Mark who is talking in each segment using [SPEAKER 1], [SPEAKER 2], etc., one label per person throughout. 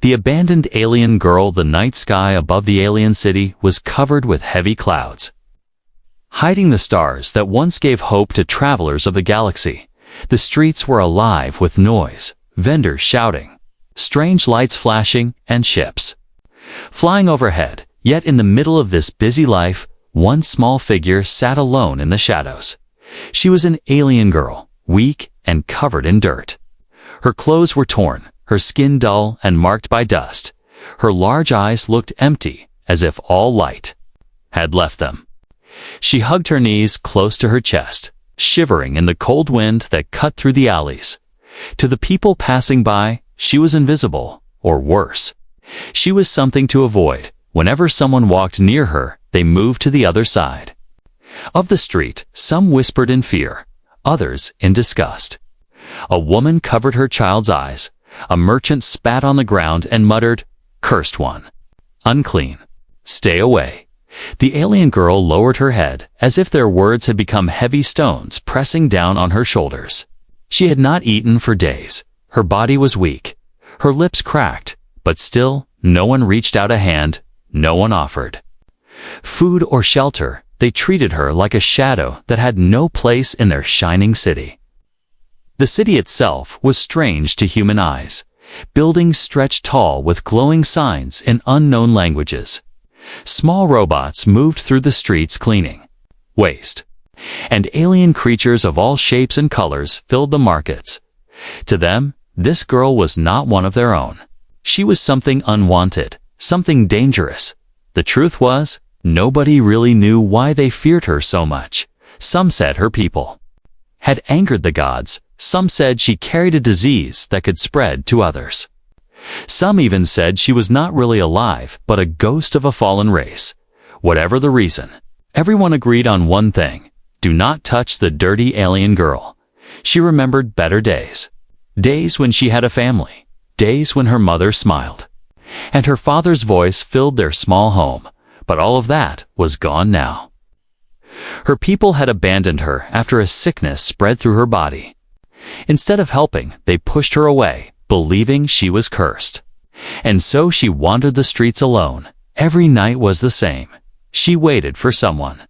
[SPEAKER 1] The abandoned alien girl. The night sky above the alien city was covered with heavy clouds, hiding the stars that once gave hope to travelers of the galaxy. The streets were alive with noise, vendors shouting, strange lights flashing, and ships flying overhead. Yet in the middle of this busy life, one small figure sat alone in the shadows. She was an alien girl, weak and covered in dirt. Her clothes were torn, her skin dull and marked by dust. Her large eyes looked empty, as if all light had left them. She hugged her knees close to her chest, shivering in the cold wind that cut through the alleys. To the people passing by, she was invisible, or worse. She was something to avoid. Whenever someone walked near her, they moved to the other side of the street. Some whispered in fear, others in disgust. A woman covered her child's eyes. A merchant spat on the ground and muttered, "Cursed one. Unclean. Stay away." The alien girl lowered her head, as if their words had become heavy stones pressing down on her shoulders. She had not eaten for days. Her body was weak. Her lips cracked, but still, no one reached out a hand. No one offered food or shelter. They treated her like a shadow that had no place in their shining city. The city itself was strange to human eyes. Buildings stretched tall with glowing signs in unknown languages. Small robots moved through the streets cleaning waste, and alien creatures of all shapes and colors filled the markets. To them, this girl was not one of their own. She was something unwanted, something dangerous. The truth was, nobody really knew why they feared her so much. Some said her people had angered the gods. Some said she carried a disease that could spread to others. Some even said she was not really alive, but a ghost of a fallen race. Whatever the reason, everyone agreed on one thing: do not touch the dirty alien girl. She remembered better days. Days when she had a family. Days when her mother smiled, and her father's voice filled their small home. But all of that was gone now. Her people had abandoned her after a sickness spread through her body. Instead of helping, they pushed her away, believing she was cursed. And so she wandered the streets alone. Every night was the same. She waited for someone,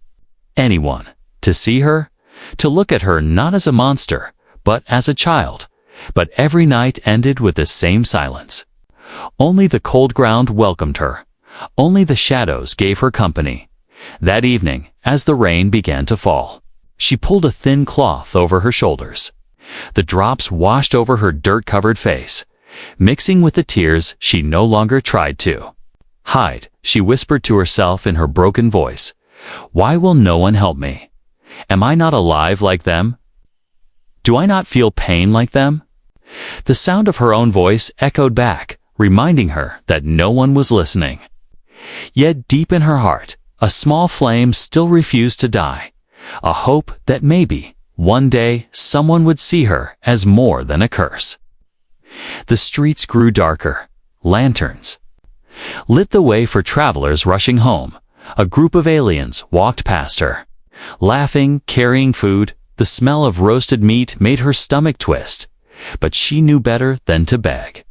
[SPEAKER 1] anyone, to see her, to look at her not as a monster, but as a child. But every night ended with the same silence. Only the cold ground welcomed her. Only the shadows gave her company. That evening, as the rain began to fall, she pulled a thin cloth over her shoulders. The drops washed over her dirt-covered face, mixing with the tears she no longer tried to hide. She whispered to herself in her broken voice, "Why will no one help me? Am I not alive like them? Do I not feel pain like them?" The sound of her own voice echoed back, reminding her that no one was listening. Yet deep in her heart, a small flame still refused to die, a hope that maybe, one day, someone would see her as more than a curse. The streets grew darker. Lanterns lit the way for travelers rushing home. A group of aliens walked past her, laughing, carrying food. The smell of roasted meat made her stomach twist, but she knew better than to beg.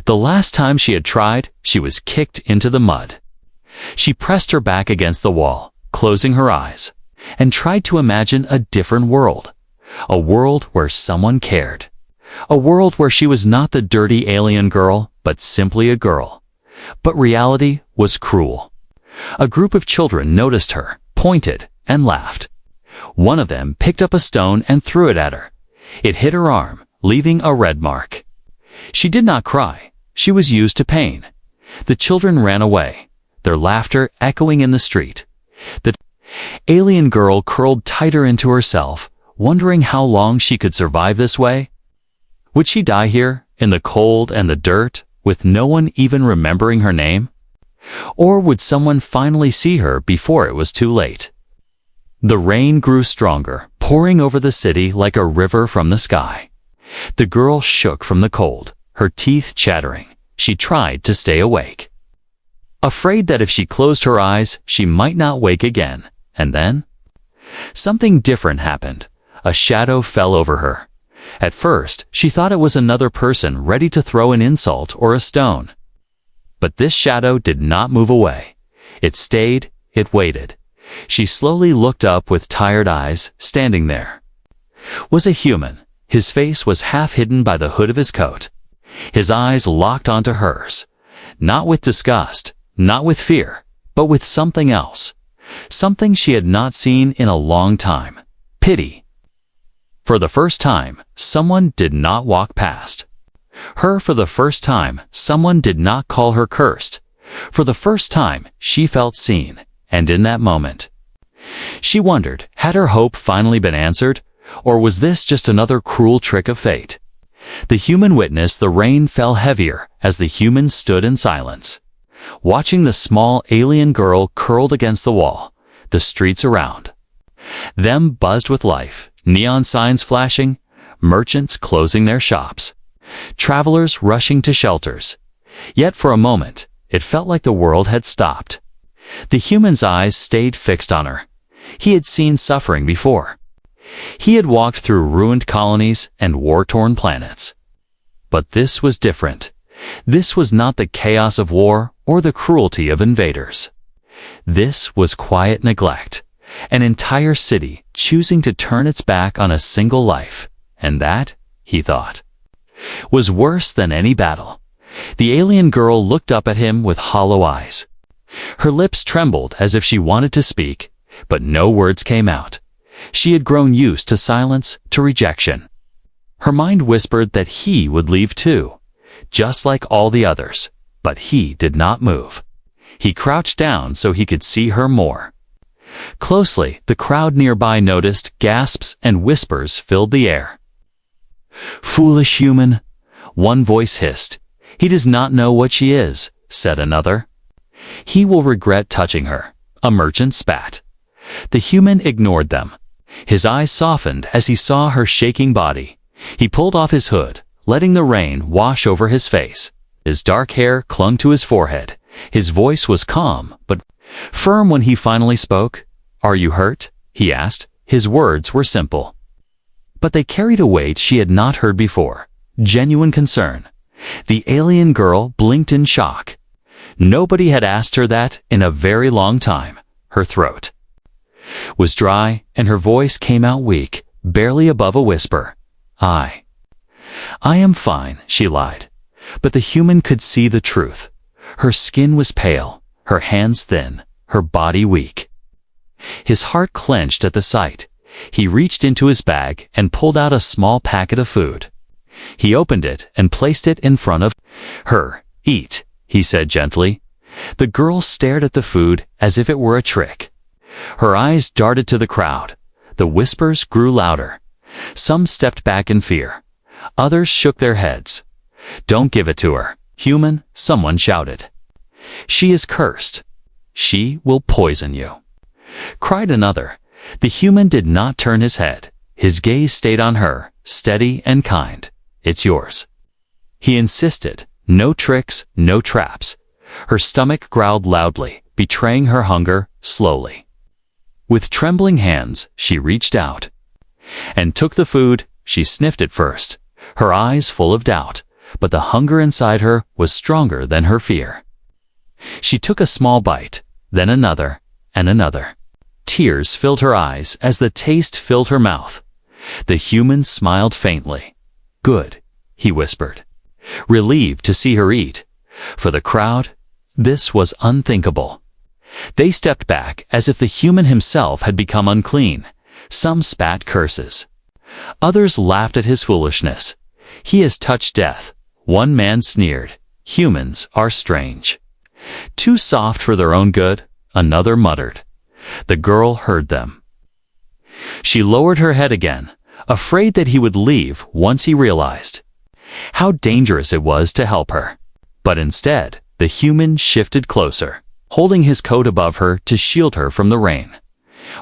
[SPEAKER 1] The last time she had tried, she was kicked into the mud. She pressed her back against the wall, closing her eyes, and tried to imagine a different world. A world where someone cared. A world where she was not the dirty alien girl, but simply a girl. But reality was cruel. A group of children noticed her, pointed, and laughed. One of them picked up a stone and threw it at her. It hit her arm, leaving a red mark. She did not cry. She was used to pain. The children ran away, their laughter echoing in the street. The alien girl curled tighter into herself, wondering how long she could survive this way. Would she die here, in the cold and the dirt, with no one even remembering her name? Or would someone finally see her before it was too late? The rain grew stronger, pouring over the city like a river from the sky. The girl shook from the cold, her teeth chattering. She tried to stay awake, afraid that if she closed her eyes, she might not wake again. And then, something different happened. A shadow fell over her. At first, she thought it was another person ready to throw an insult or a stone. But this shadow did not move away. It stayed, it waited. She slowly looked up with tired eyes, standing there. Was a human. His face was half hidden by the hood of his coat. His eyes locked onto hers. Not with disgust, not with fear, but with something else. Something she had not seen in a long time. Pity. For the first time, someone did not walk past her. For the first time, someone did not call her cursed. For the first time, she felt seen, and in that moment, she wondered, had her hope finally been answered, or was this just another cruel trick of fate? The human witnessed the rain fell heavier as the humans stood in silence, watching the small alien girl curled against the wall. The streets around them buzzed with life, neon signs flashing, merchants closing their shops, travelers rushing to shelters. Yet for a moment, it felt like the world had stopped. The human's eyes stayed fixed on her. He had seen suffering before. He had walked through ruined colonies and war-torn planets. But this was different. This was not the chaos of war or the cruelty of invaders. This was quiet neglect, an entire city choosing to turn its back on a single life, and that, he thought, was worse than any battle. The alien girl looked up at him with hollow eyes. Her lips trembled as if she wanted to speak, but no words came out. She had grown used to silence, to rejection. Her mind whispered that he would leave too, just like all the others, but he did not move. He crouched down so he could see her more closely. The crowd nearby noticed. Gasps and whispers filled the air. "Foolish human," one voice hissed. "He does not know what she is," said another. "He will regret touching her," a merchant spat. The human ignored them. His eyes softened as he saw her shaking body. He pulled off his hood, letting the rain wash over his face. His dark hair clung to his forehead. His voice was calm, but firm when he finally spoke. "Are you hurt?" he asked. His words were simple, but they carried a weight she had not heard before. Genuine concern. The alien girl blinked in shock. Nobody had asked her that in a very long time. Her throat was dry, and her voice came out weak, barely above a whisper. I am fine," she lied. But the human could see the truth. Her skin was pale, her hands thin, her body weak. His heart clenched at the sight. He reached into his bag and pulled out a small packet of food. He opened it and placed it in front of her. "Eat," he said gently. The girl stared at the food as if it were a trick. Her eyes darted to the crowd. The whispers grew louder. Some stepped back in fear. Others shook their heads. "Don't give it to her, human," someone shouted. "She is cursed. She will poison you," cried another. The human did not turn his head. His gaze stayed on her, steady and kind. "It's yours," he insisted. No tricks, no traps. Her stomach growled loudly, betraying her hunger slowly. With trembling hands, she reached out and took the food. She sniffed it first, her eyes full of doubt, but the hunger inside her was stronger than her fear. She took a small bite, then another, and another. Tears filled her eyes as the taste filled her mouth. The human smiled faintly. "Good," he whispered, relieved to see her eat. For the crowd, this was unthinkable. They stepped back as if the human himself had become unclean. Some spat curses. Others laughed at his foolishness. "He has touched death," one man sneered. "Humans are strange. Too soft for their own good," another muttered. The girl heard them. She lowered her head again, afraid that he would leave once he realized how dangerous it was to help her. But instead, the human shifted closer, holding his coat above her to shield her from the rain.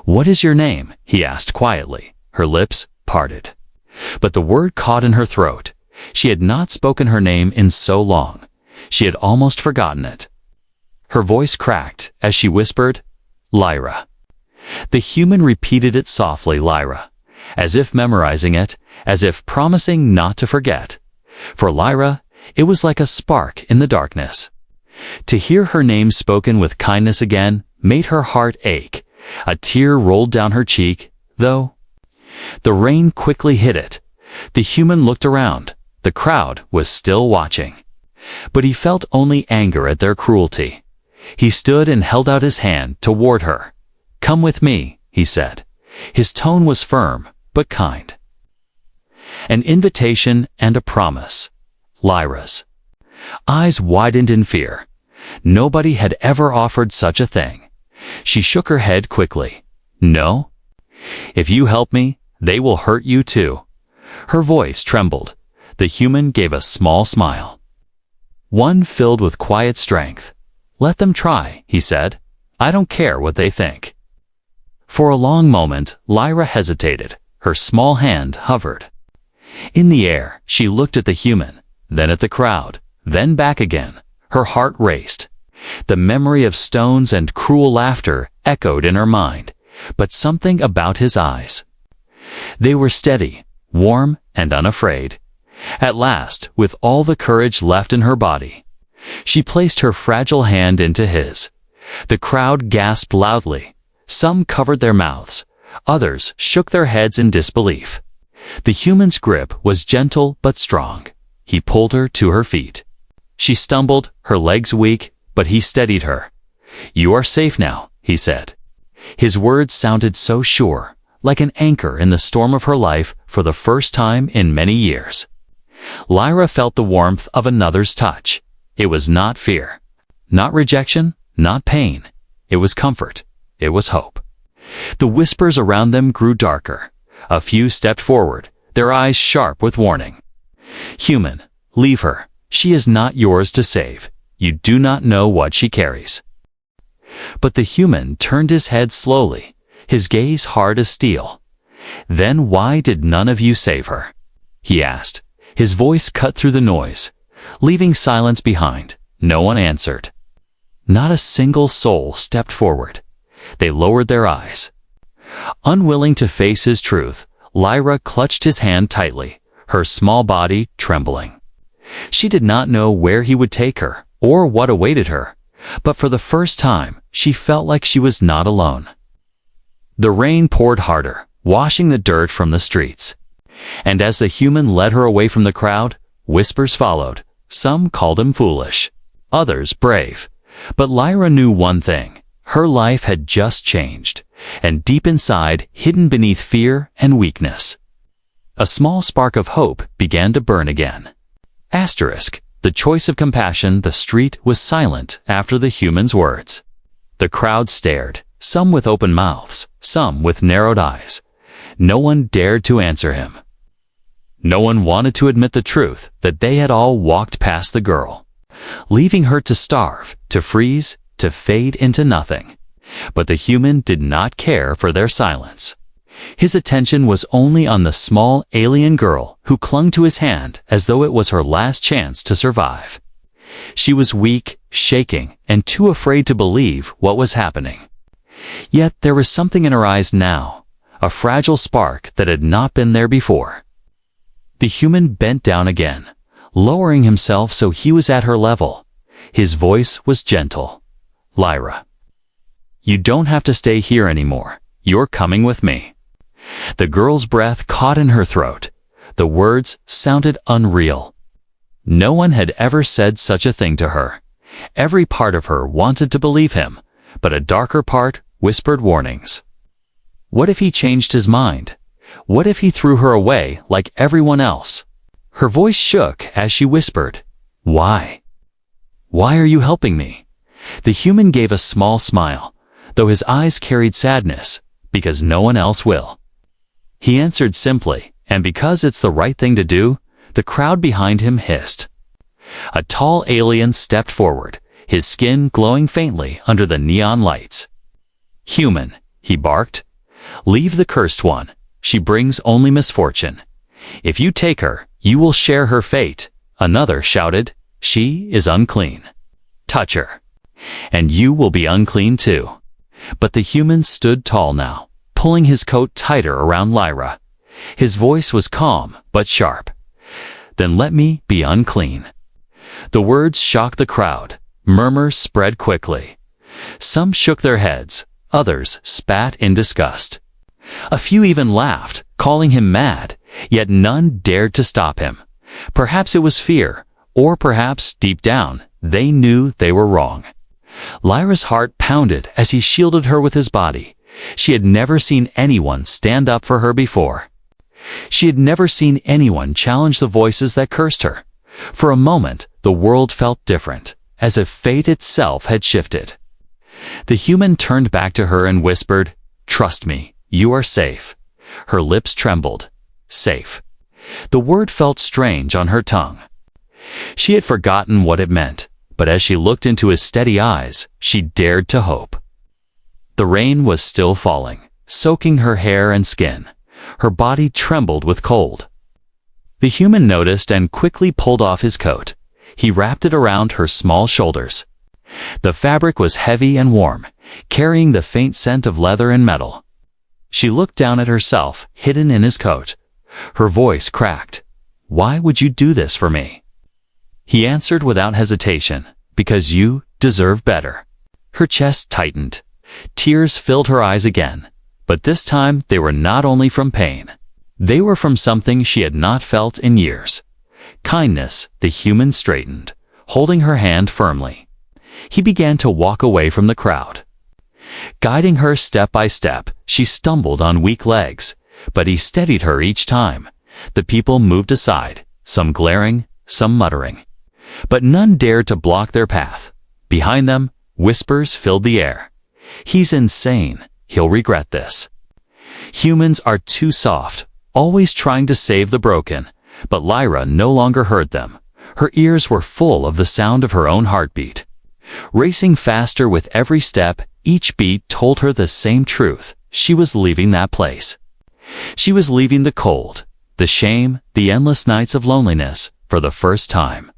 [SPEAKER 1] "What is your name?" he asked quietly. Her lips parted, but the word caught in her throat. She had not spoken her name in so long. She had almost forgotten it. Her voice cracked as she whispered, "Lyra." The human repeated it softly, "Lyra," as if memorizing it, as if promising not to forget. For Lyra, it was like a spark in the darkness. To hear her name spoken with kindness again made her heart ache. A tear rolled down her cheek, though. The rain quickly hid it. The human looked around. The crowd was still watching. But he felt only anger at their cruelty. He stood and held out his hand toward her. "Come with me," he said. His tone was firm, but kind. An invitation and a promise. Lyra's eyes widened in fear. Nobody had ever offered such a thing. She shook her head quickly. "No? If you help me, they will hurt you too." Her voice trembled. The human gave a small smile. One filled with quiet strength. "Let them try," he said. "I don't care what they think." For a long moment, Lyra hesitated. Her small hand hovered. In the air, she looked at the human, then at the crowd, then back again. Her heart raced. The memory of stones and cruel laughter echoed in her mind, but something about his eyes. They were steady, warm, and unafraid. At last, with all the courage left in her body, she placed her fragile hand into his. The crowd gasped loudly. Some covered their mouths. Others shook their heads in disbelief. The human's grip was gentle but strong. He pulled her to her feet. She stumbled, her legs weak, but he steadied her. "You are safe now," he said. His words sounded so sure, like an anchor in the storm of her life for the first time in many years. Lyra felt the warmth of another's touch. It was not fear, not rejection, not pain. It was comfort. It was hope. The whispers around them grew darker. A few stepped forward, their eyes sharp with warning. "Human, leave her. She is not yours to save. You do not know what she carries." But the human turned his head slowly, his gaze hard as steel. "Then why did none of you save her?" he asked. His voice cut through the noise, leaving silence behind. No one answered. Not a single soul stepped forward. They lowered their eyes. Unwilling to face his truth, Lyra clutched his hand tightly, her small body trembling. She did not know where he would take her, or what awaited her, but for the first time, she felt like she was not alone. The rain poured harder, washing the dirt from the streets. And as the human led her away from the crowd, whispers followed. Some called him foolish, others brave. But Lyra knew one thing. Her life had just changed, and deep inside, hidden beneath fear and weakness, a small spark of hope began to burn again. The choice of compassion. The street was silent after the human's words. The crowd stared, some with open mouths, some with narrowed eyes. No one dared to answer him. No one wanted to admit the truth that they had all walked past the girl, leaving her to starve, to freeze, to fade into nothing. But the human did not care for their silence. His attention was only on the small alien girl who clung to his hand as though it was her last chance to survive. She was weak, shaking, and too afraid to believe what was happening. Yet there was something in her eyes now, a fragile spark that had not been there before. The human bent down again, lowering himself so he was at her level. His voice was gentle. "Lyra, you don't have to stay here anymore. You're coming with me." The girl's breath caught in her throat. The words sounded unreal. No one had ever said such a thing to her. Every part of her wanted to believe him, but a darker part whispered warnings. What if he changed his mind? What if he threw her away like everyone else? Her voice shook as she whispered, "Why? Why are you helping me?" The human gave a small smile, though his eyes carried sadness, "Because no one else will." He answered simply, and because it's the right thing to do. The crowd behind him hissed. A tall alien stepped forward, his skin glowing faintly under the neon lights. "Human," he barked, "leave the cursed one. She brings only misfortune. If you take her, you will share her fate." Another shouted, "She is unclean. Touch her, and you will be unclean too." But the human stood tall now, pulling his coat tighter around Lyra. His voice was calm but sharp. "Then let me be unclean." The words shocked the crowd. Murmurs spread quickly. Some shook their heads, others spat in disgust. A few even laughed, calling him mad, yet none dared to stop him. Perhaps it was fear, or perhaps, deep down, they knew they were wrong. Lyra's heart pounded as he shielded her with his body. She had never seen anyone stand up for her before. She had never seen anyone challenge the voices that cursed her. For a moment, the world felt different, as if fate itself had shifted. The human turned back to her and whispered, "Trust me, you are safe." Her lips trembled. Safe. The word felt strange on her tongue. She had forgotten what it meant, but as she looked into his steady eyes, she dared to hope. The rain was still falling, soaking her hair and skin. Her body trembled with cold. The human noticed and quickly pulled off his coat. He wrapped it around her small shoulders. The fabric was heavy and warm, carrying the faint scent of leather and metal. She looked down at herself, hidden in his coat. Her voice cracked. "Why would you do this for me?" He answered without hesitation, "Because you deserve better." Her chest tightened. Tears filled her eyes again, but this time they were not only from pain. They were from something she had not felt in years. Kindness. The human straightened, holding her hand firmly. He began to walk away from the crowd. Guiding her step by step, she stumbled on weak legs, but he steadied her each time. The people moved aside, some glaring, some muttering. But none dared to block their path. Behind them, whispers filled the air. "He's insane. He'll regret this." Humans are too soft, always trying to save the broken, but Lyra no longer heard them. Her ears were full of the sound of her own heartbeat. Racing faster with every step, each beat told her the same truth. She was leaving that place. She was leaving the cold, the shame, the endless nights of loneliness, for the first time.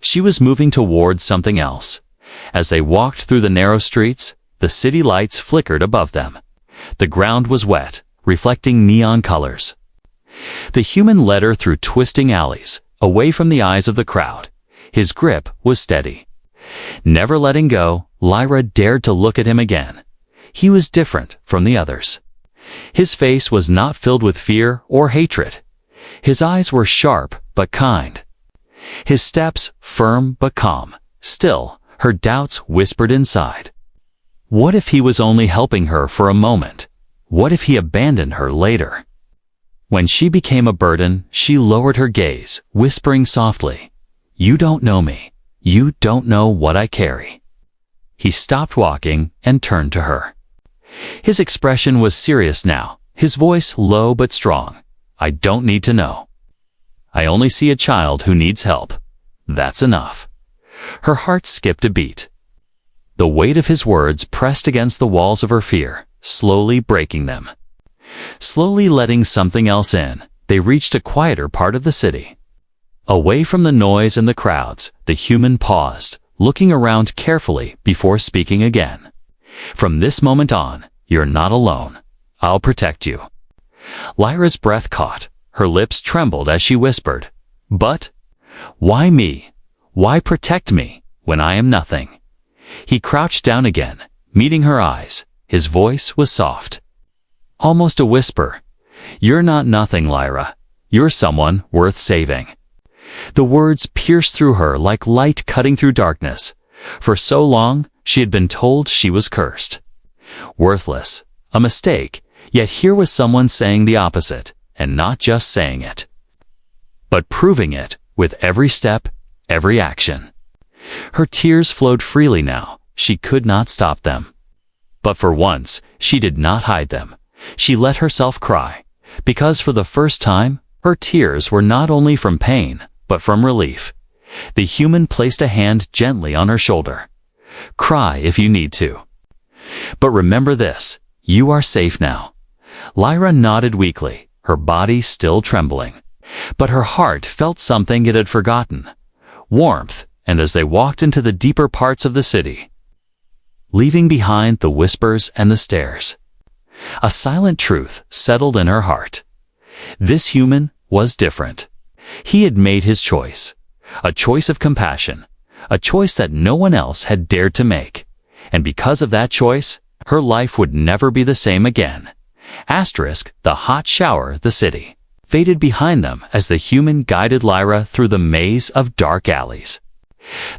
[SPEAKER 1] She was moving towards something else. As they walked through the narrow streets, the city lights flickered above them. The ground was wet, reflecting neon colors. The human led her through twisting alleys, away from the eyes of the crowd. His grip was steady. Never letting go, Lyra dared to look at him again. He was different from the others. His face was not filled with fear or hatred. His eyes were sharp but kind. His steps firm but calm. Still, her doubts whispered inside. What if he was only helping her for a moment? What if he abandoned her later? When she became a burden, she lowered her gaze, whispering softly, "You don't know me. You don't know what I carry." He stopped walking and turned to her. His expression was serious now, his voice low but strong. "I don't need to know. I only see a child who needs help. That's enough." Her heart skipped a beat. The weight of his words pressed against the walls of her fear, slowly breaking them. Slowly letting something else in, they reached a quieter part of the city. Away from the noise and the crowds, the human paused, looking around carefully before speaking again. "From this moment on, you're not alone. I'll protect you." Lyra's breath caught. Her lips trembled as she whispered, "But why me? Why protect me when I am nothing?" He crouched down again, meeting her eyes. His voice was soft, almost a whisper. "You're not nothing, Lyra. You're someone worth saving." The words pierced through her like light cutting through darkness. For so long, she had been told she was cursed, worthless, a mistake, yet here was someone saying the opposite, and not just saying it, but proving it with every step, every action. Her tears flowed freely now. She could not stop them. But for once, she did not hide them. She let herself cry, because for the first time, her tears were not only from pain, but from relief. The human placed a hand gently on her shoulder. "Cry if you need to. But remember this, you are safe now." Lyra nodded weakly, her body still trembling. But her heart felt something it had forgotten. Warmth, and as they walked into the deeper parts of the city, leaving behind the whispers and the stares, a silent truth settled in her heart. This human was different. He had made his choice, a choice of compassion, a choice that no one else had dared to make. And because of that choice, her life would never be the same again. Asterisk, the hot shower, the city, faded behind them as the human guided Lyra through the maze of dark alleys.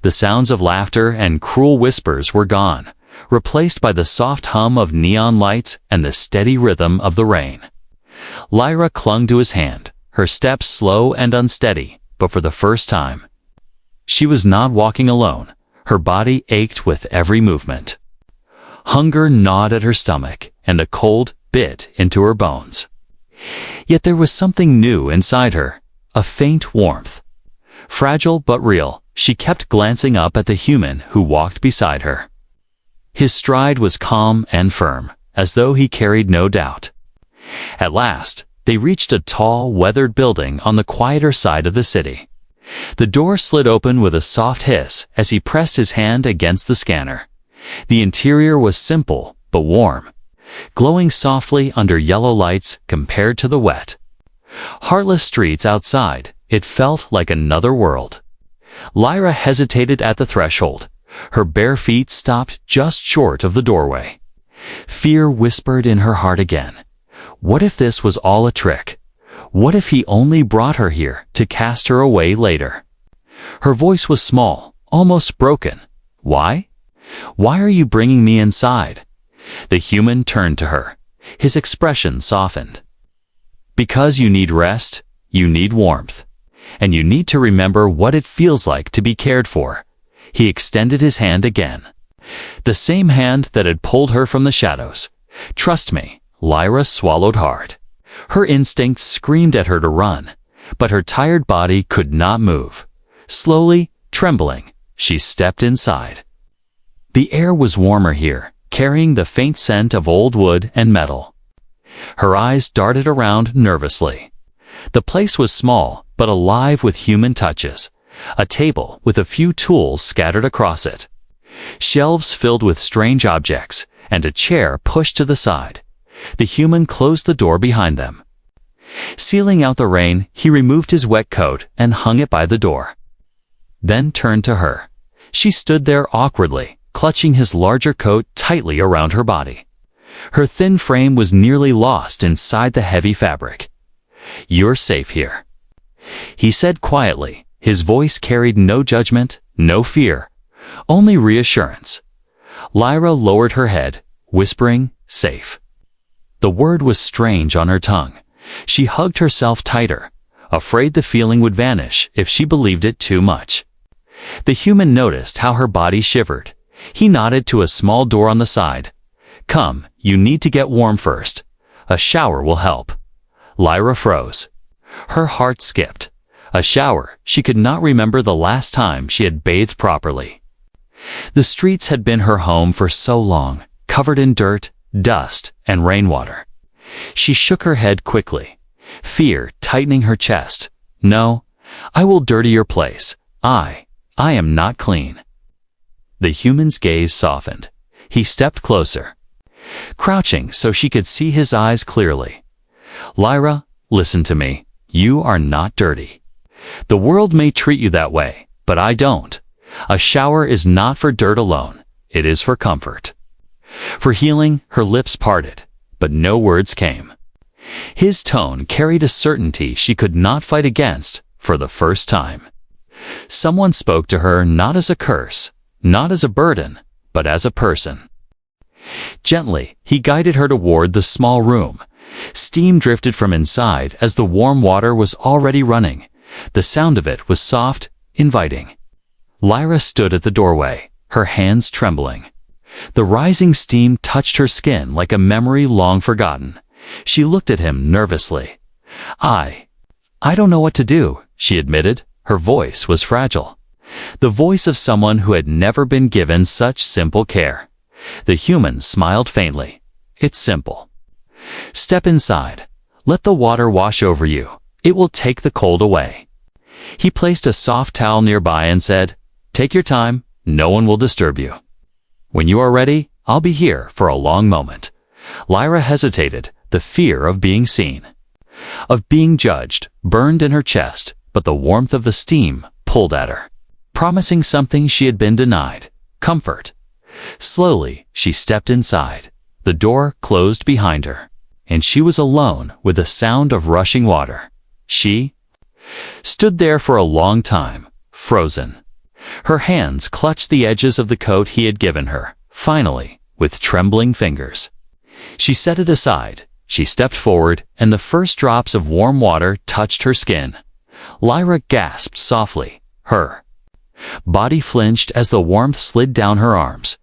[SPEAKER 1] The sounds of laughter and cruel whispers were gone, replaced by the soft hum of neon lights and the steady rhythm of the rain. Lyra clung to his hand, her steps slow and unsteady, but for the first time, she was not walking alone. Her body ached with every movement. Hunger gnawed at her stomach, and the cold bit into her bones. Yet there was something new inside her, a faint warmth. Fragile but real, she kept glancing up at the human who walked beside her. His stride was calm and firm, as though he carried no doubt. At last, they reached a tall, weathered building on the quieter side of the city. The door slid open with a soft hiss as he pressed his hand against the scanner. The interior was simple but warm, glowing softly under yellow lights compared to the wet, heartless streets outside. It felt like another world. Lyra hesitated at the threshold. Her bare feet stopped just short of the doorway. Fear whispered in her heart again. What if this was all a trick? What if he only brought her here to cast her away later? Her voice was small, almost broken. Why? Why are you bringing me inside? The human turned to her. His expression softened. Because you need rest, you need warmth, and you need to remember what it feels like to be cared for. He extended his hand again. The same hand that had pulled her from the shadows. Trust me, Lyra swallowed hard. Her instincts screamed at her to run, but her tired body could not move. Slowly, trembling, she stepped inside. The air was warmer here, carrying the faint scent of old wood and metal. Her eyes darted around nervously. The place was small, but alive with human touches. A table with a few tools scattered across it. Shelves filled with strange objects, and a chair pushed to the side. The human closed the door behind them. Sealing out the rain, he removed his wet coat and hung it by the door. Then turned to her. She stood there awkwardly, clutching his larger coat tightly around her body. Her thin frame was nearly lost inside the heavy fabric. "You're safe here," he said quietly. His voice carried no judgment, no fear, only reassurance. Lyra lowered her head, whispering, "Safe." The word was strange on her tongue. She hugged herself tighter, afraid the feeling would vanish if she believed it too much. The human noticed how her body shivered. He nodded to a small door on the side. "Come, you need to get warm first. A shower will help." Lyra froze. Her heart skipped. A shower, she could not remember the last time she had bathed properly. The streets had been her home for so long, covered in dirt, dust, and rainwater. She shook her head quickly, fear tightening her chest. "No, I will dirty your place. I am not clean." The human's gaze softened. He stepped closer, crouching so she could see his eyes clearly. "Lyra, listen to me. You are not dirty. The world may treat you that way, but I don't. A shower is not for dirt alone. It is for comfort." For healing, her lips parted, but no words came. His tone carried a certainty she could not fight against for the first time. Someone spoke to her not as a curse, not as a burden, but as a person. Gently, he guided her toward the small room. Steam drifted from inside as the warm water was already running. The sound of it was soft, inviting. Lyra stood at the doorway, her hands trembling. The rising steam touched her skin like a memory long forgotten. She looked at him nervously. I don't know what to do," she admitted. Her voice was fragile. The voice of someone who had never been given such simple care. The human smiled faintly. "It's simple. Step inside. Let the water wash over you. It will take the cold away." He placed a soft towel nearby and said, "Take your time. No one will disturb you. When you are ready, I'll be here for a long moment." Lyra hesitated, the fear of being seen, of being judged, burned in her chest, but the warmth of the steam pulled at her. promising something she had been denied: comfort. Slowly, she stepped inside. The door closed behind her, and she was alone with the sound of rushing water. She stood there for a long time, frozen. Her hands clutched the edges of the coat he had given her. Finally, with trembling fingers, she set it aside. She stepped forward, and the first drops of warm water touched her skin. Lyra gasped softly. Her body flinched as the warmth slid down her arms.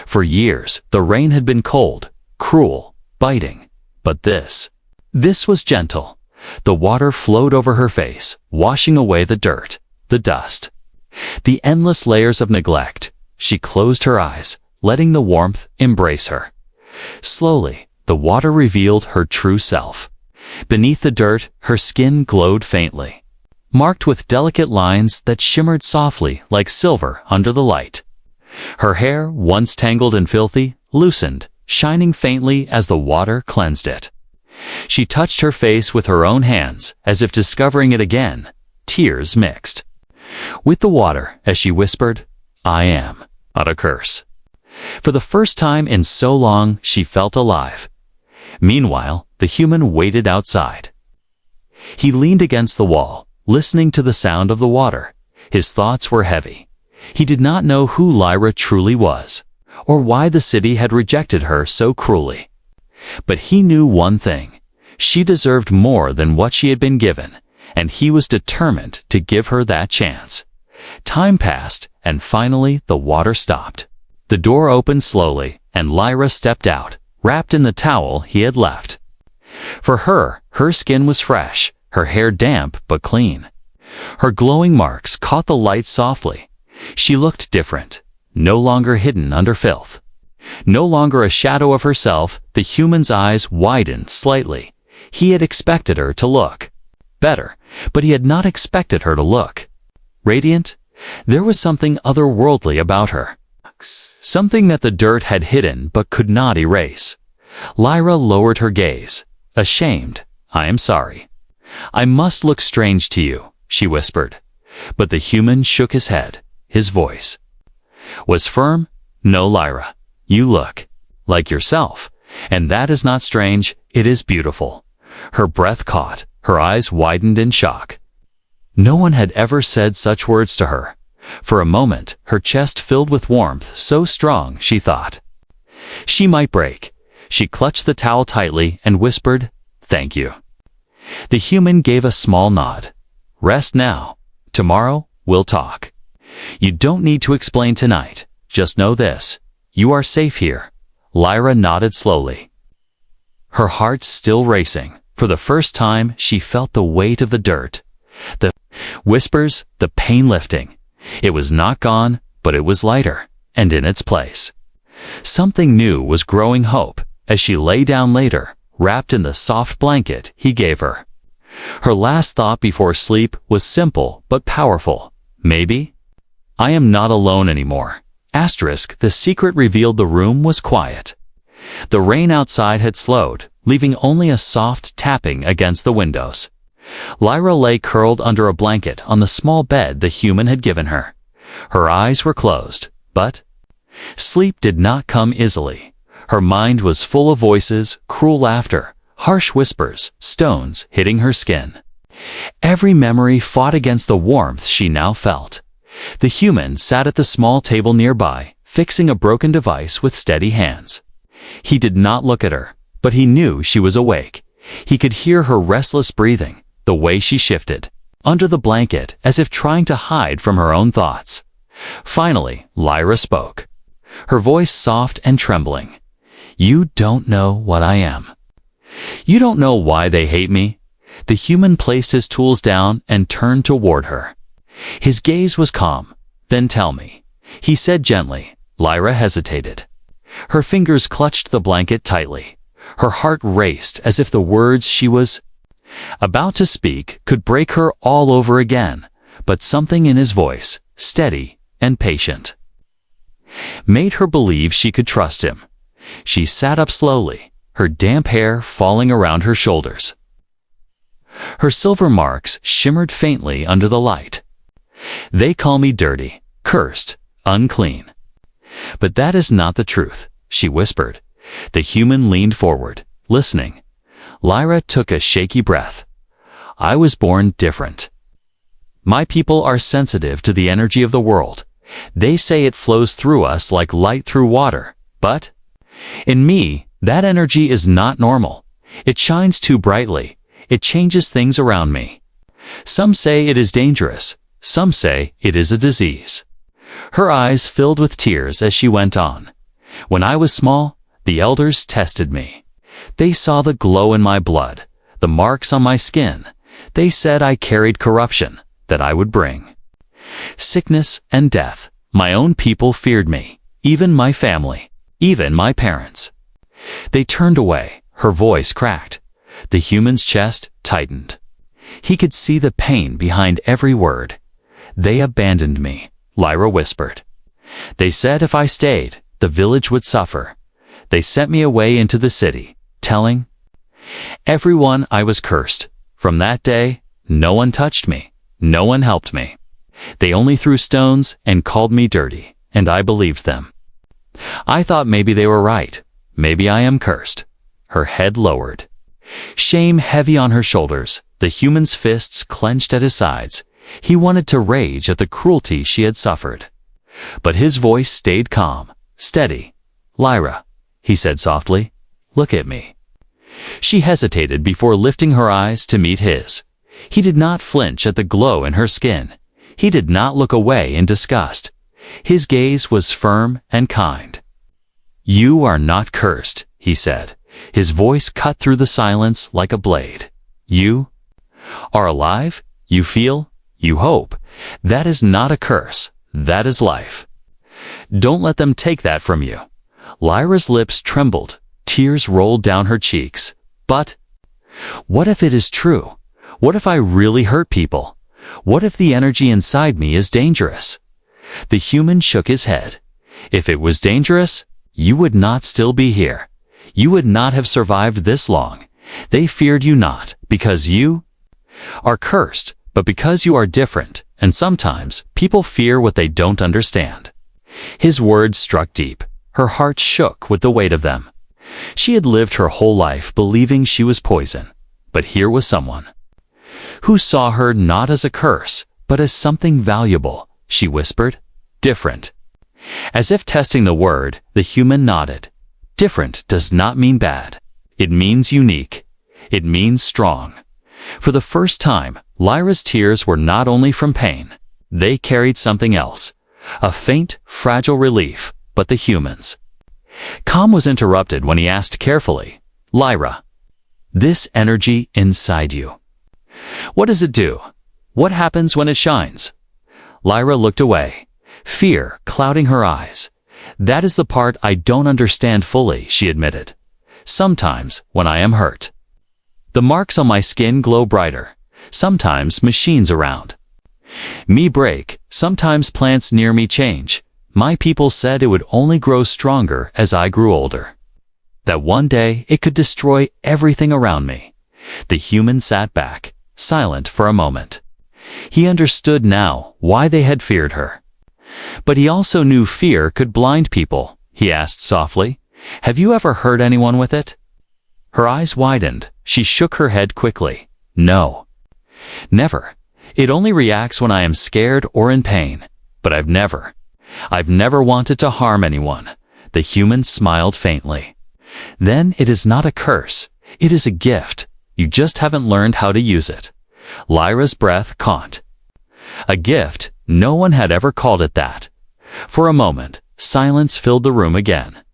[SPEAKER 1] For years, the rain had been cold, cruel, biting. But this was gentle. The water flowed over her face, washing away the dirt, the dust, the endless layers of neglect. She closed her eyes, letting the warmth embrace her. Slowly, the water revealed her true self. Beneath the dirt, her skin glowed faintly, marked with delicate lines that shimmered softly like silver under the light. Her hair, once tangled and filthy, loosened, shining faintly as the water cleansed it. She touched her face with her own hands, as if discovering it again. Tears mixed with the water as she whispered, "I am not a curse." For the first time in so long, she felt alive. Meanwhile, the human waited outside. He leaned against the wall, listening to the sound of the water. His thoughts were heavy. He did not know who Lyra truly was, or why the city had rejected her so cruelly. But he knew one thing: she deserved more than what she had been given, and he was determined to give her that chance. Time passed, and finally the water stopped. The door opened slowly, and Lyra stepped out, wrapped in the towel he had left. For her skin was fresh, her hair damp but clean. Her glowing marks caught the light softly. She looked different, no longer hidden under filth. No longer a shadow of herself. The human's eyes widened slightly. He had expected her to look better, but he had not expected her to look radiant. There was something otherworldly about her, something that the dirt had hidden but could not erase. Lyra lowered her gaze, ashamed. "I am sorry. I must look strange to you," she whispered. But the human shook his head. His voice was firm. "No, Lyra. You look like yourself, and that is not strange, it is beautiful." Her breath caught, her eyes widened in shock. No one had ever said such words to her. For a moment, her chest filled with warmth so strong she thought she might break. She clutched the towel tightly and whispered, "Thank you." The human gave a small nod. "Rest now. Tomorrow, we'll talk. You don't need to explain tonight. Just know this: you are safe here." Lyra nodded slowly, her heart still racing. For the first time, she felt the weight of the dirt, the whispers, the pain lifting. It was not gone, but it was lighter, and in its place, something new was growing: hope. As she lay down later, wrapped in the soft blanket he gave her, her last thought before sleep was simple but powerful. Maybe I am not alone anymore. The secret revealed the room was quiet. The rain outside had slowed, leaving only a soft tapping against the windows. Lyra lay curled under a blanket on the small bed the human had given her. Her eyes were closed, but sleep did not come easily. Her mind was full of voices, cruel laughter, harsh whispers, stones hitting her skin. Every memory fought against the warmth she now felt. The human sat at the small table nearby, fixing a broken device with steady hands. He did not look at her, but he knew she was awake. He could hear her restless breathing, the way she shifted under the blanket as if trying to hide from her own thoughts. Finally, Lyra spoke, her voice soft and trembling. "You don't know what I am. You don't know why they hate me." The human placed his tools down and turned toward her. His gaze was calm. "Then tell me," he said gently. Lyra hesitated. Her fingers clutched the blanket tightly. Her heart raced as if the words she was about to speak could break her all over again. But something in his voice, steady and patient, made her believe she could trust him. She sat up slowly, her damp hair falling around her shoulders. Her silver marks shimmered faintly under the light. They call me dirty, cursed, unclean. But that is not the truth, she whispered. The human leaned forward, listening. Lyra took a shaky breath. I was born different. My people are sensitive to the energy of the world. They say it flows through us like light through water, but in me, that energy is not normal. It shines too brightly. It changes things around me. Some say it is dangerous. Some say it is a disease. Her eyes filled with tears as she went on. When I was small, the elders tested me. They saw the glow in my blood, the marks on my skin. They said I carried corruption, that I would bring sickness and death. My own people feared me, even my family, even my parents. They turned away, her voice cracked. The human's chest tightened. He could see the pain behind every word. They abandoned me, Lyra whispered. They said if I stayed, the village would suffer. They sent me away into the city, telling everyone I was cursed. From that day, no one touched me. No one helped me. They only threw stones and called me dirty, and I believed them. I thought maybe they were right. Maybe I am cursed. Her head lowered. Shame heavy on her shoulders, the human's fists clenched at his sides. He wanted to rage at the cruelty she had suffered. But his voice stayed calm, steady. Lyra, he said softly, look at me. She hesitated before lifting her eyes to meet his. He did not flinch at the glow in her skin. He did not look away in disgust. His gaze was firm and kind. You are not cursed, he said. His voice cut through the silence like a blade. You are alive, you feel, you hope. That is not a curse. That is life. Don't let them take that from you. Lyra's lips trembled. Tears rolled down her cheeks. But what if it is true? What if I really hurt people? What if the energy inside me is dangerous? The human shook his head. If it was dangerous, you would not still be here. You would not have survived this long. They feared you not because you are cursed, but because you are different, and sometimes people fear what they don't understand. His words struck deep. Her heart shook with the weight of them. She had lived her whole life believing she was poison, but here was someone who saw her not as a curse, but as something valuable, she whispered. Different. As if testing the word, the human nodded. Different does not mean bad. It means unique. It means strong. For the first time, Lyra's tears were not only from pain. They carried something else. A faint, fragile relief, but the human's calm was interrupted when he asked carefully, Lyra, this energy inside you, what does it do? What happens when it shines? Lyra looked away, fear clouding her eyes. That is the part I don't understand fully, she admitted. Sometimes, when I am hurt, the marks on my skin glow brighter. Sometimes machines around me break. Sometimes plants near me change. My people said it would only grow stronger as I grew older. That one day it could destroy everything around me. The human sat back, silent for a moment. He understood now why they had feared her. But he also knew fear could blind people. He asked softly, have you ever hurt anyone with it? Her eyes widened. She shook her head quickly. No. Never. It only reacts when I am scared or in pain. But I've never wanted to harm anyone. The human smiled faintly. Then it is not a curse. It is a gift. You just haven't learned how to use it. Lyra's breath caught. A gift? No one had ever called it that. For a moment, silence filled the room again.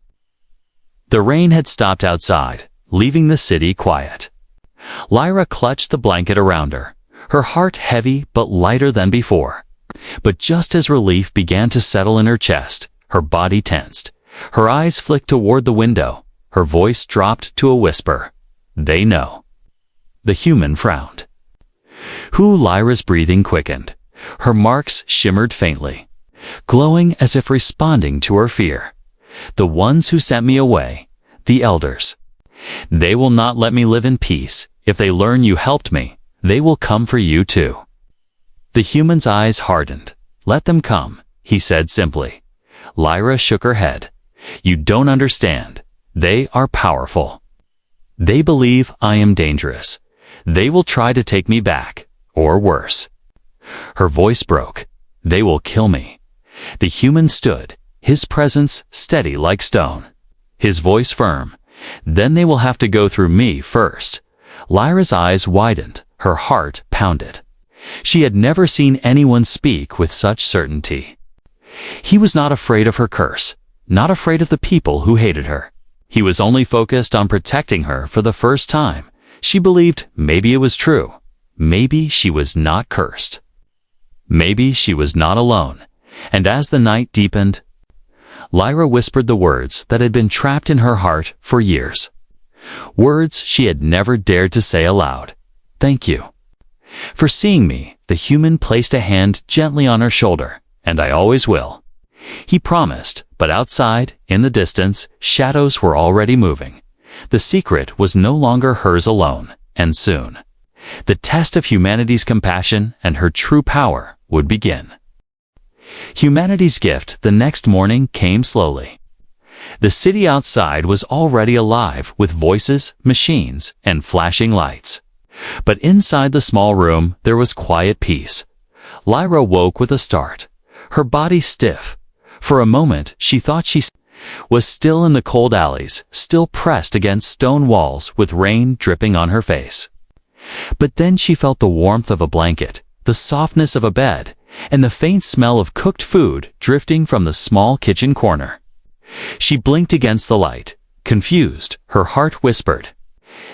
[SPEAKER 1] The rain had stopped outside, leaving the city quiet. Lyra clutched the blanket around her, her heart heavy but lighter than before. But just as relief began to settle in her chest, her body tensed. Her eyes flicked toward the window. Her voice dropped to a whisper. They know. The human frowned. Who? Lyra's breathing quickened. Her marks shimmered faintly, glowing as if responding to her fear. The ones who sent me away, the elders. They will not let me live in peace. If they learn you helped me, they will come for you too. The human's eyes hardened. "Let them come," he said simply. Lyra shook her head. "You don't understand. They are powerful. They believe I am dangerous. They will try to take me back, or worse." Her voice broke. "They will kill me." The human stood, his presence steady like stone, his voice firm. "Then they will have to go through me first." Lyra's eyes widened, her heart pounded. She had never seen anyone speak with such certainty. He was not afraid of her curse, not afraid of the people who hated her. He was only focused on protecting her for the first time. She believed maybe it was true. Maybe she was not cursed. Maybe she was not alone. And as the night deepened, Lyra whispered the words that had been trapped in her heart for years. Words she had never dared to say aloud. "Thank you for seeing me." The human placed a hand gently on her shoulder. "And I always will." He promised, but outside, in the distance, shadows were already moving. The secret was no longer hers alone, and soon, the test of humanity's compassion and her true power would begin. Humanity's gift the next morning came slowly. The city outside was already alive with voices, machines, and flashing lights. But inside the small room there was quiet peace. Lyra woke with a start, her body stiff. For a moment she thought she was still in the cold alleys, still pressed against stone walls with rain dripping on her face. But then she felt the warmth of a blanket, the softness of a bed, and the faint smell of cooked food drifting from the small kitchen corner. She blinked against the light. Confused, her heart whispered,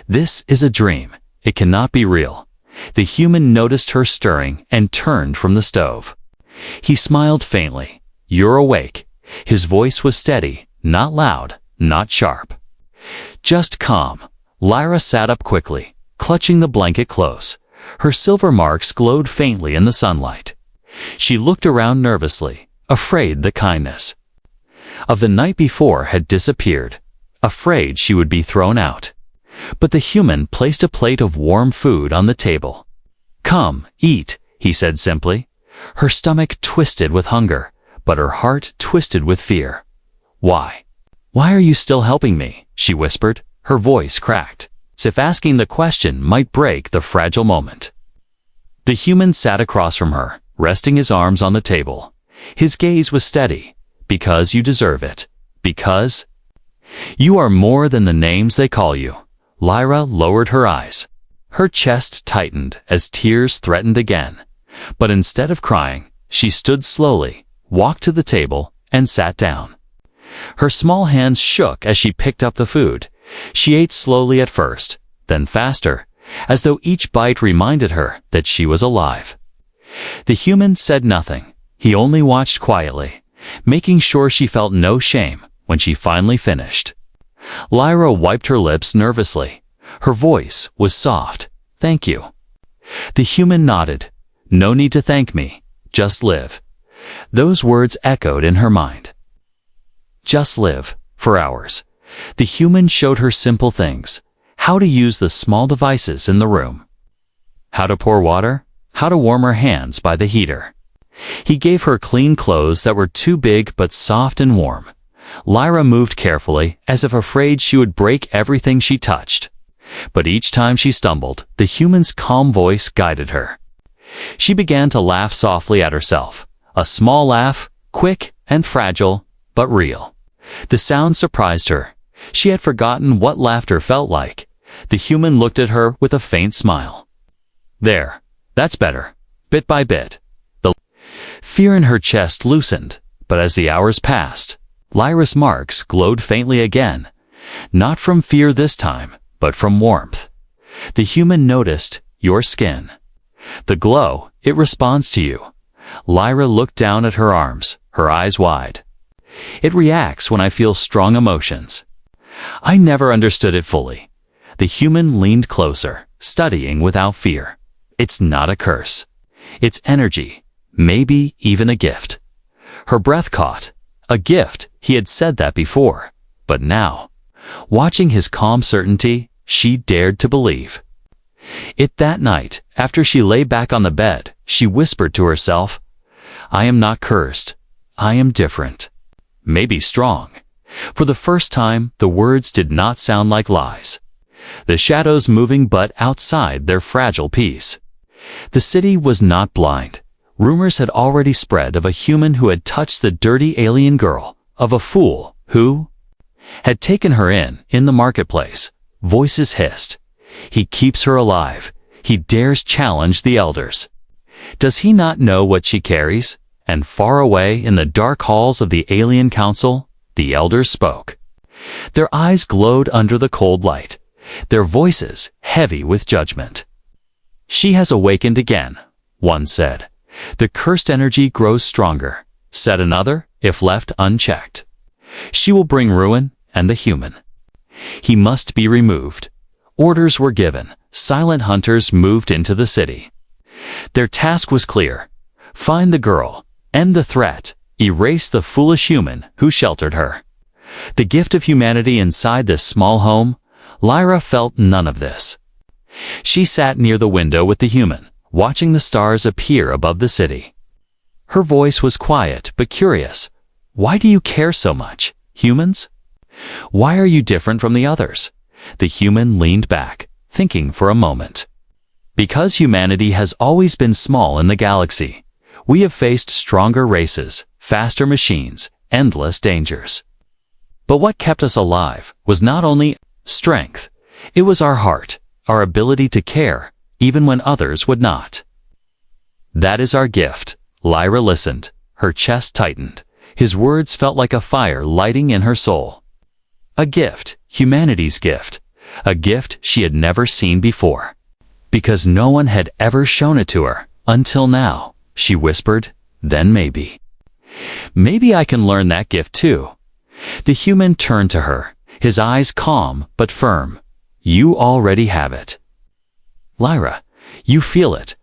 [SPEAKER 1] "This is a dream. It cannot be real." The human noticed her stirring and turned from the stove. He smiled faintly. "You're awake." His voice was steady, not loud, not sharp. Just calm. Lyra sat up quickly, clutching the blanket close. Her silver marks glowed faintly in the sunlight. She looked around nervously, afraid the kindness of the night before had disappeared, afraid she would be thrown out. But the human placed a plate of warm food on the table. "Come, eat," he said simply. Her stomach twisted with hunger, but her heart twisted with fear. "Why? Why are you still helping me?" she whispered, her voice cracked, as if asking the question might break the fragile moment. The human sat across from her, resting his arms on the table. His gaze was steady. "Because you deserve it. Because you are more than the names they call you." Lyra lowered her eyes. Her chest tightened as tears threatened again. But instead of crying, she stood slowly, walked to the table, and sat down. Her small hands shook as she picked up the food. She ate slowly at first, then faster, as though each bite reminded her that she was alive. The human said nothing. He only watched quietly, making sure she felt no shame when she finally finished. Lyra wiped her lips nervously. Her voice was soft. "Thank you." The human nodded. "No need to thank me. Just live." Those words echoed in her mind. Just live, for hours. The human showed her simple things. How to use the small devices in the room. How to pour water. How to warm her hands by the heater. He gave her clean clothes that were too big but soft and warm. Lyra moved carefully, as if afraid she would break everything she touched. But each time she stumbled, the human's calm voice guided her. She began to laugh softly at herself. A small laugh, quick and fragile, but real. The sound surprised her. She had forgotten what laughter felt like. The human looked at her with a faint smile. "There, that's better." Bit by bit, the fear in her chest loosened, but as the hours passed, Lyra's marks glowed faintly again. Not from fear this time, but from warmth. The human noticed your skin. The glow, it responds to you. Lyra looked down at her arms, her eyes wide. "It reacts when I feel strong emotions." I never understood it fully. The human leaned closer, studying without fear. "It's not a curse. It's energy, maybe even a gift." Her breath caught. A gift, he had said that before. But now, watching his calm certainty, she dared to believe. That night, after she lay back on the bed, she whispered to herself, "I am not cursed. I am different. Maybe strong." For the first time, the words did not sound like lies. The shadows moving but outside their fragile peace. The city was not blind. Rumors had already spread of a human who had touched the dirty alien girl, of a fool who had taken her in the marketplace. Voices hissed. "He keeps her alive. He dares challenge the elders. Does he not know what she carries?" And far away in the dark halls of the alien council, the elders spoke. Their eyes glowed under the cold light, their voices heavy with judgment. "She has awakened again," one said. "The cursed energy grows stronger," said another, "if left unchecked. She will bring ruin and the human. He must be removed." Orders were given. Silent hunters moved into the city. Their task was clear. Find the girl, end the threat, erase the foolish human who sheltered her. The gift of humanity inside this small home, Lyra felt none of this. She sat near the window with the human, watching the stars appear above the city. Her voice was quiet but curious. "Why do you care so much, humans? Why are you different from the others?" The human leaned back, thinking for a moment. "Because humanity has always been small in the galaxy. We have faced stronger races, faster machines, endless dangers. But what kept us alive was not only strength, it was our heart, our ability to care, even when others would not. That is our gift." Lyra listened, her chest tightened. His words felt like a fire lighting in her soul. A gift, humanity's gift, a gift she had never seen before. Because no one had ever shown it to her, until now, she whispered, "Then maybe I can learn that gift too." The human turned to her, his eyes calm but firm. "You already have it. Lyra, you feel it.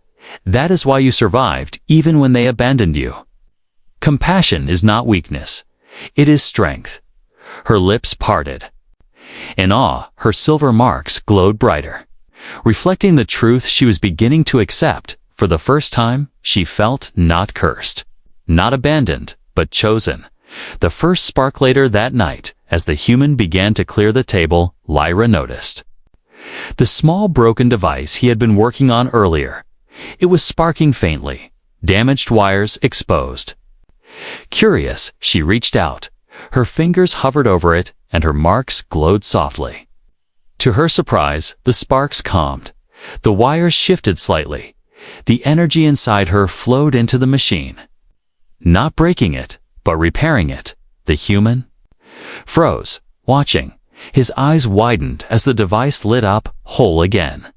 [SPEAKER 1] That is why you survived even when they abandoned you. Compassion is not weakness. It is strength." Her lips parted. In awe, her silver marks glowed brighter. Reflecting the truth she was beginning to accept, for the first time, she felt not cursed, not abandoned, but chosen. The first spark later that night, as the human began to clear the table, Lyra noticed the small broken device he had been working on earlier. It was sparking faintly, damaged wires exposed. Curious, she reached out. Her fingers hovered over it, and her marks glowed softly. To her surprise, the sparks calmed. The wires shifted slightly. The energy inside her flowed into the machine. Not breaking it, but repairing it, the human froze, watching. His eyes widened as the device lit up, whole again.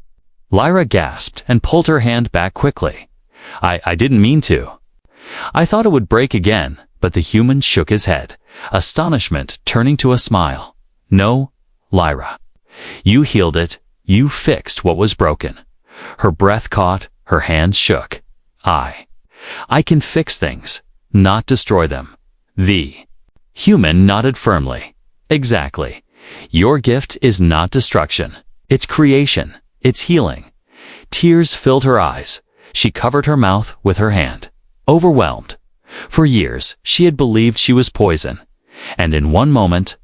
[SPEAKER 1] Lyra gasped and pulled her hand back quickly. I didn't mean to. I thought it would break again," but the human shook his head, astonishment turning to a smile. "No, Lyra. You healed it. You fixed what was broken." Her breath caught, her hands shook. I can fix things, not destroy them." The human nodded firmly. "Exactly. Your gift is not destruction. It's creation. It's healing." Tears filled her eyes. She covered her mouth with her hand, overwhelmed. For years, she had believed she was poison. And in one moment,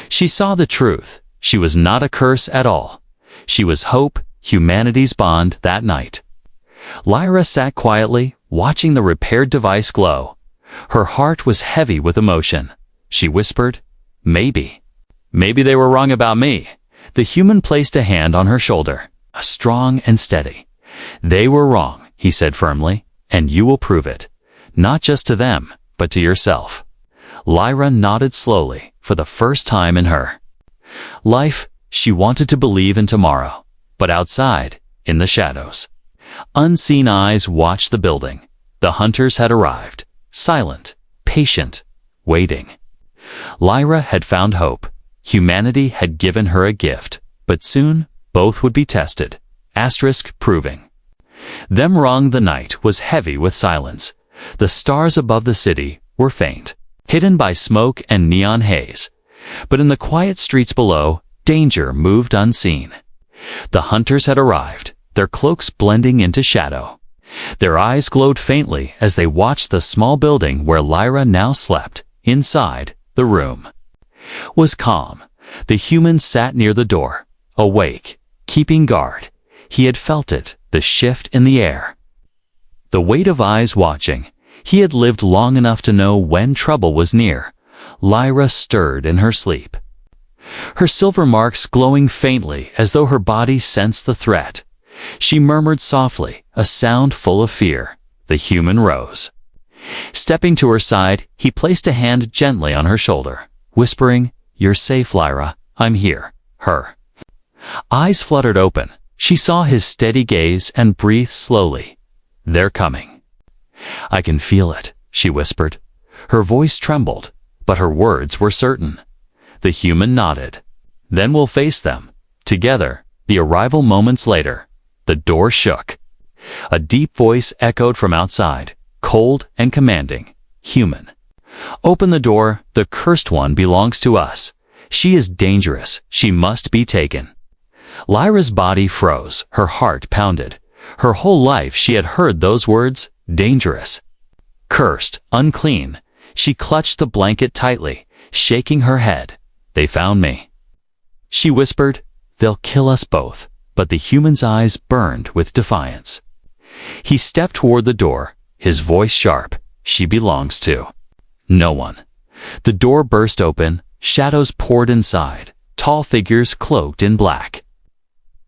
[SPEAKER 1] she saw the truth. She was not a curse at all. She was hope, humanity's bond that night. Lyra sat quietly, watching the repaired device glow. Her heart was heavy with emotion. She whispered, Maybe they were wrong about me." The human placed a hand on her shoulder, strong and steady. "They were wrong," he said firmly, "and you will prove it. Not just to them, but to yourself." Lyra nodded slowly, for the first time in her life. She wanted to believe in tomorrow. But outside, in the shadows, unseen eyes watched the building. The hunters had arrived, silent, patient, waiting. Lyra had found hope. Humanity had given her a gift, but soon both would be tested. Proving them wrong. The night was heavy with silence. The stars above the city were faint, hidden by smoke and neon haze. But in the quiet streets below, danger moved unseen. The hunters had arrived, their cloaks blending into shadow. Their eyes glowed faintly as they watched the small building where Lyra now slept. Inside, the room was calm. The human sat near the door, awake, keeping guard. He had felt it, the shift in the air. The weight of eyes watching. He had lived long enough to know when trouble was near. Lyra stirred in her sleep, her silver marks glowing faintly as though her body sensed the threat. She murmured softly, a sound full of fear. The human rose. Stepping to her side, he placed a hand gently on her shoulder, whispering, "You're safe, Lyra. I'm here." Her eyes fluttered open. She saw his steady gaze and breathed slowly. "They're coming. I can feel it," she whispered. Her voice trembled, but her words were certain. The human nodded. "Then we'll face them. Together." The arrival moments later. The door shook. A deep voice echoed from outside, cold and commanding. "Human, open the door. The cursed one belongs to us. She is dangerous. She must be taken." Lyra's body froze. Her heart pounded. Her whole life she had heard those words, dangerous, cursed, unclean. She clutched the blanket tightly, shaking her head. "They found me," she whispered. "They'll kill us both." But the human's eyes burned with defiance. He stepped toward the door, his voice sharp. "She belongs to no one." The door burst open. Shadows poured inside, tall figures cloaked in black,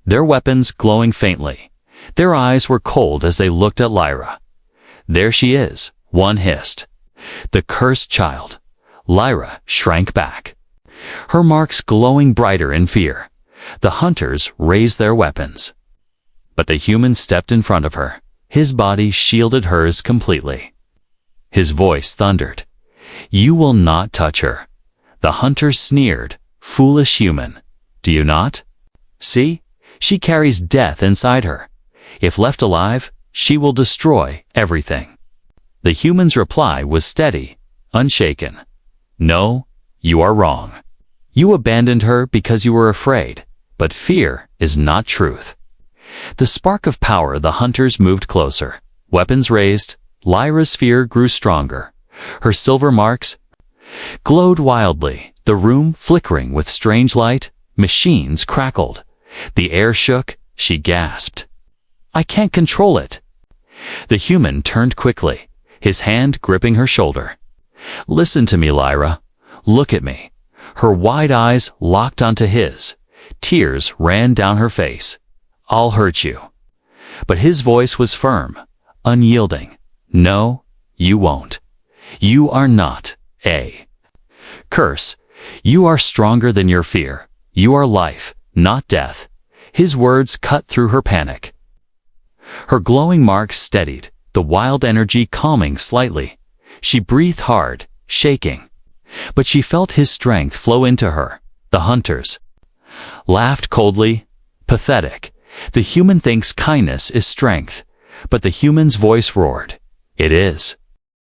[SPEAKER 1] their weapons glowing faintly. Their eyes were cold as they looked at Lyra. "There she is," one hissed. "The cursed child." Lyra shrank back, her marks glowing brighter in fear. The hunters raised their weapons. But the human stepped in front of her. His body shielded hers completely. His voice thundered, "You will not touch her." The hunters sneered. "Foolish human, do you not see? She carries death inside her. If left alive, she will destroy everything." The human's reply was steady, unshaken. "No, you are wrong. You abandoned her because you were afraid, but fear is not truth." The spark of power. The hunters moved closer, weapons raised. Lyra's fear grew stronger. Her silver marks glowed wildly, the room flickering with strange light. Machines crackled. The air shook. She gasped, "I can't control it." The human turned quickly, his hand gripping her shoulder. "Listen to me, Lyra. Look at me." Her wide eyes locked onto his. Tears ran down her face. "I'll hurt you." But his voice was firm, unyielding. "No, you won't. You are not a curse. You are stronger than your fear. You are life, not death." His words cut through her panic. Her glowing marks steadied, the wild energy calming slightly. She breathed hard, shaking. But she felt his strength flow into her. The hunters laughed coldly. "Pathetic. The human thinks kindness is strength." But the human's voice roared, "It is."